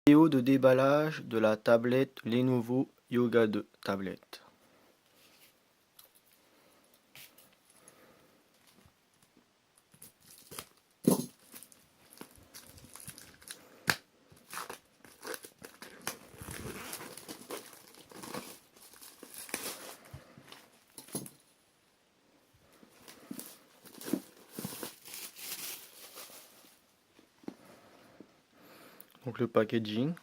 Vidéo de déballage de la tablette Lenovo Yoga 2 tablette. Donc le packaging.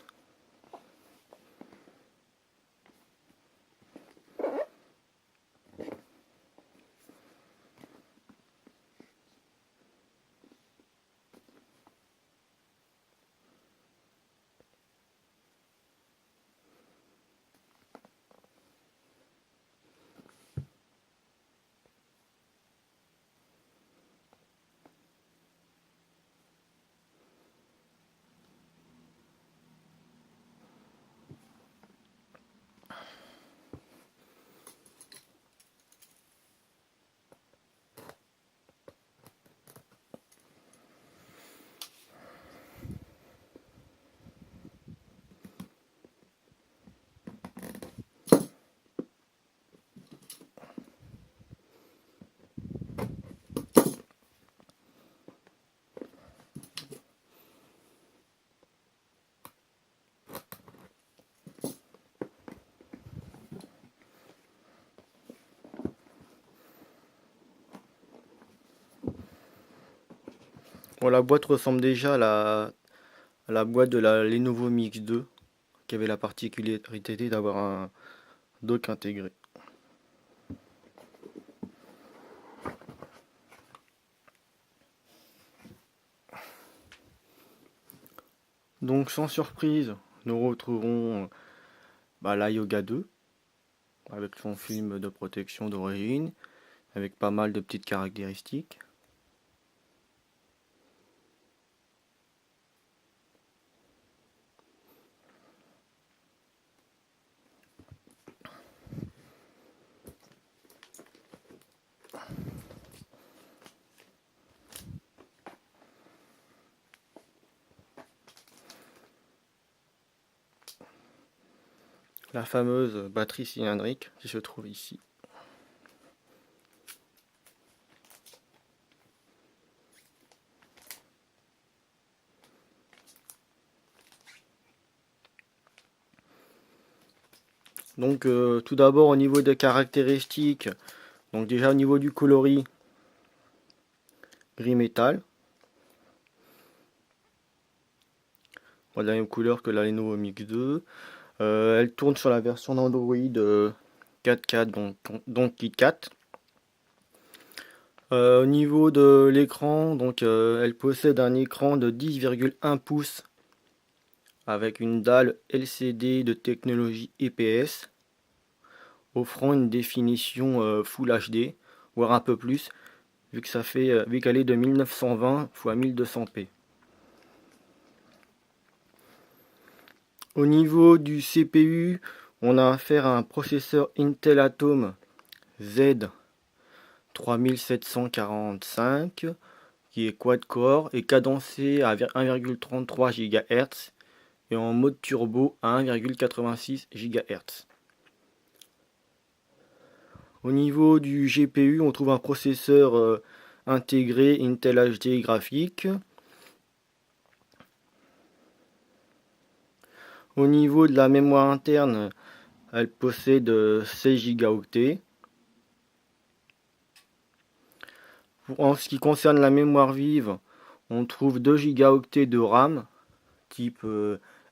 Bon, la boîte ressemble déjà à la boîte de la Lenovo Mix 2 qui avait la particularité d'avoir un dock intégré. Donc sans surprise, nous retrouverons la Yoga 2 avec son film de protection d'origine, avec pas mal de petites caractéristiques. La fameuse batterie cylindrique qui se trouve ici. Donc tout d'abord au niveau des caractéristiques, donc déjà au niveau du coloris, gris métal. Voilà, la même couleur que la Lenovo Mix 2. Elle tourne sur la version d'Android 4.4, donc KitKat. Au niveau de l'écran, donc elle possède un écran de 10,1 pouces avec une dalle LCD de technologie IPS, offrant une définition Full HD, voire un peu plus, vu qu'elle est de 1920 x 1200p. Au niveau du CPU, on a affaire à un processeur Intel Atom Z3745 qui est quad-core et cadencé à 1,33 GHz et en mode turbo à 1,86 GHz. Au niveau du GPU, on trouve un processeur intégré Intel HD graphique. Au niveau de la mémoire interne, elle possède 16 Go. En ce qui concerne la mémoire vive, on trouve 2 Go de RAM type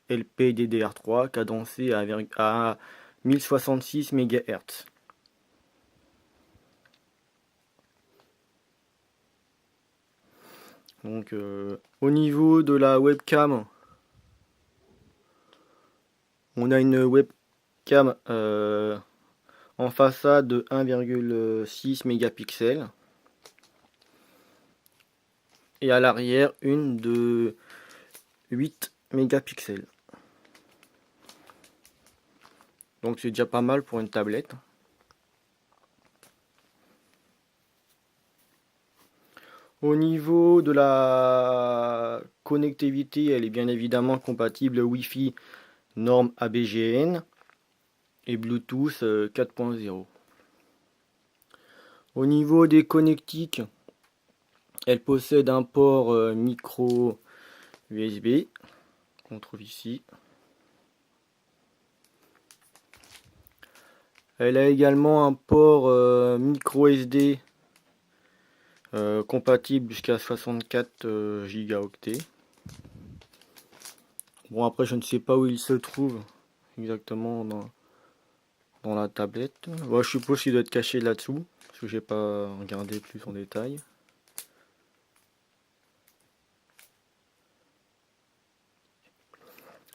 LPDDR3 cadencé à 1066 MHz. Donc au niveau de la webcam, on a une webcam en façade de 1,6 mégapixels et à l'arrière une de 8 mégapixels. Donc c'est déjà pas mal pour une tablette. Au niveau de la connectivité, elle est bien évidemment compatible Wi-Fi norme ABGN et Bluetooth 4.0. Au niveau des connectiques, elle possède un port micro USB qu'on trouve ici. Elle a également un port micro SD compatible jusqu'à 64 gigaoctets. Bon, après, je ne sais pas où il se trouve exactement dans la tablette. Bon, je suppose qu'il doit être caché là-dessous, parce que j'ai pas regardé plus en détail.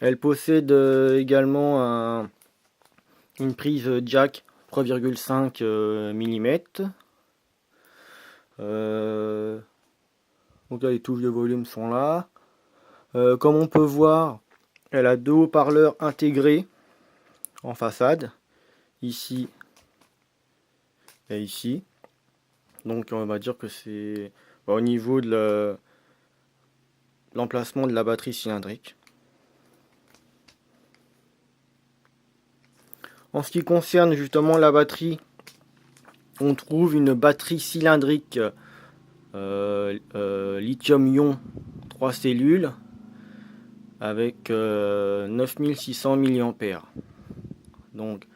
Elle possède également une prise jack 3,5 mm. Donc là, les touches de volume sont là. Comme on peut voir, elle a deux haut-parleurs intégrés en façade, ici et ici. Donc on va dire que c'est au niveau de l'emplacement de la batterie cylindrique. En ce qui concerne justement la batterie, on trouve une batterie cylindrique lithium-ion 3 cellules avec 9600 mAh. Donc,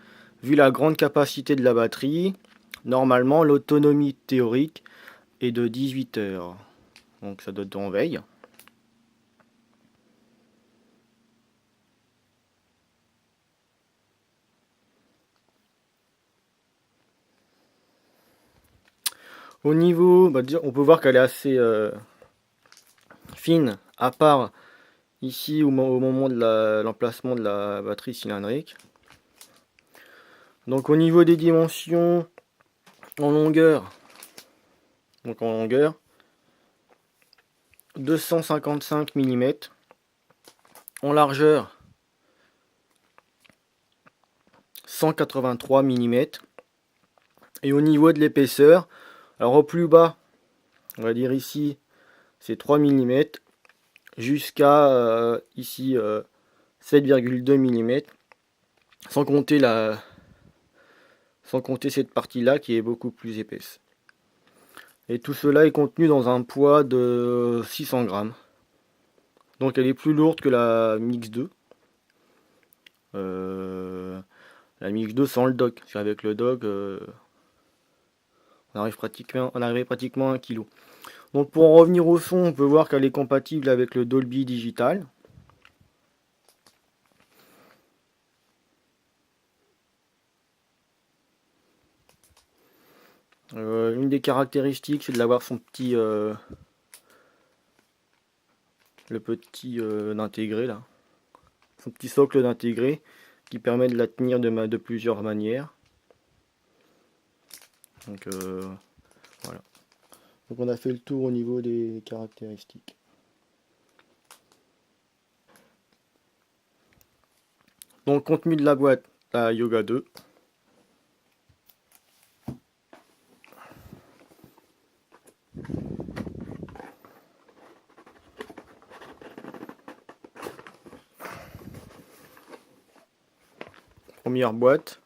vu la grande capacité de la batterie, normalement l'autonomie théorique est de 18 heures. Donc ça doit être en veille. Au niveau, on peut voir qu'elle est assez fine, à part ici au moment de l'emplacement de la batterie cylindrique. Donc au niveau des dimensions en longueur, 255 mm, en largeur 183 mm, et au niveau de l'épaisseur, alors au plus bas, on va dire ici, c'est 3 mm, jusqu'à ici 7,2 mm, sans compter cette partie-là qui est beaucoup plus épaisse. Et tout cela est contenu dans un poids de 600 grammes. Donc elle est plus lourde que la Mix 2. La Mix 2 sans le dock. Parce qu'avec le dock, on arrivait pratiquement à 1 kg. Donc pour en revenir au son, on peut voir qu'elle est compatible avec le Dolby Digital. Une des caractéristiques, c'est de l'avoir son petit le petit d'intégré là, son petit socle d'intégré qui permet de la tenir de plusieurs manières. Donc voilà. Donc on a fait le tour au niveau des caractéristiques. Donc contenu de la boîte, la Yoga 2. Première boîte.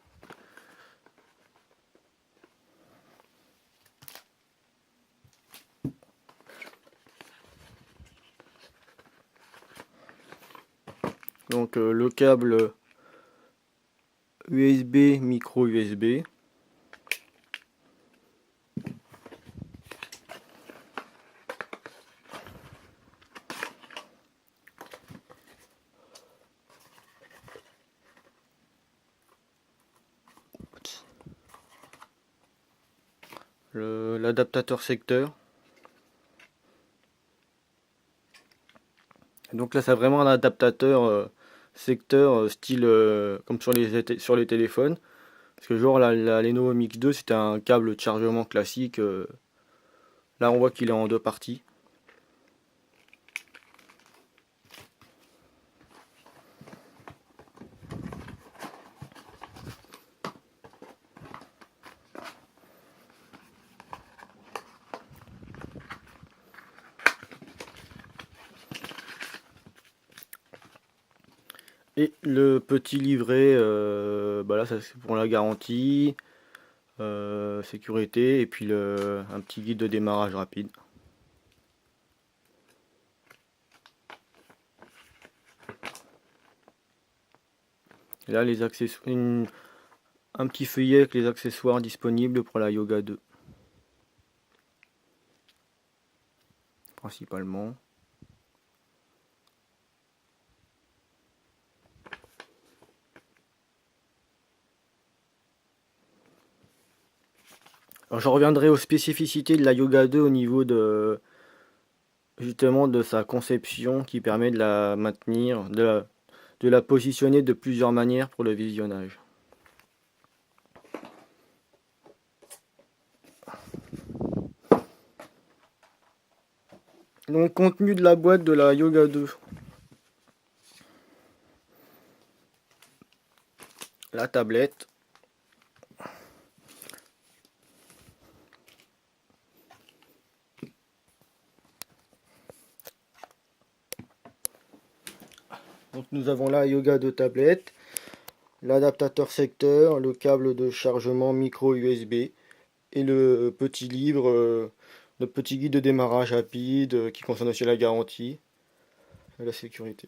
Donc le câble USB, micro USB. L'adaptateur secteur. Donc là c'est vraiment un adaptateur secteur style comme sur les téléphones. Parce que genre la Lenovo Mix 2 c'était un câble de chargement classique. Là on voit qu'il est en deux parties. Et le petit livret, bah là ça c'est pour la garantie, sécurité, et puis un petit guide de démarrage rapide. Et là les accessoires, un petit feuillet avec les accessoires disponibles pour la Yoga 2. Principalement. Alors, je reviendrai aux spécificités de la Yoga 2 au niveau de justement de sa conception qui permet de la maintenir, de la positionner de plusieurs manières pour le visionnage. Donc contenu de la boîte de la Yoga 2. La tablette. Donc nous avons la Yoga 2 tablette, l'adaptateur secteur, le câble de chargement micro USB et le petit livre, le petit guide de démarrage rapide qui concerne aussi la garantie et la sécurité.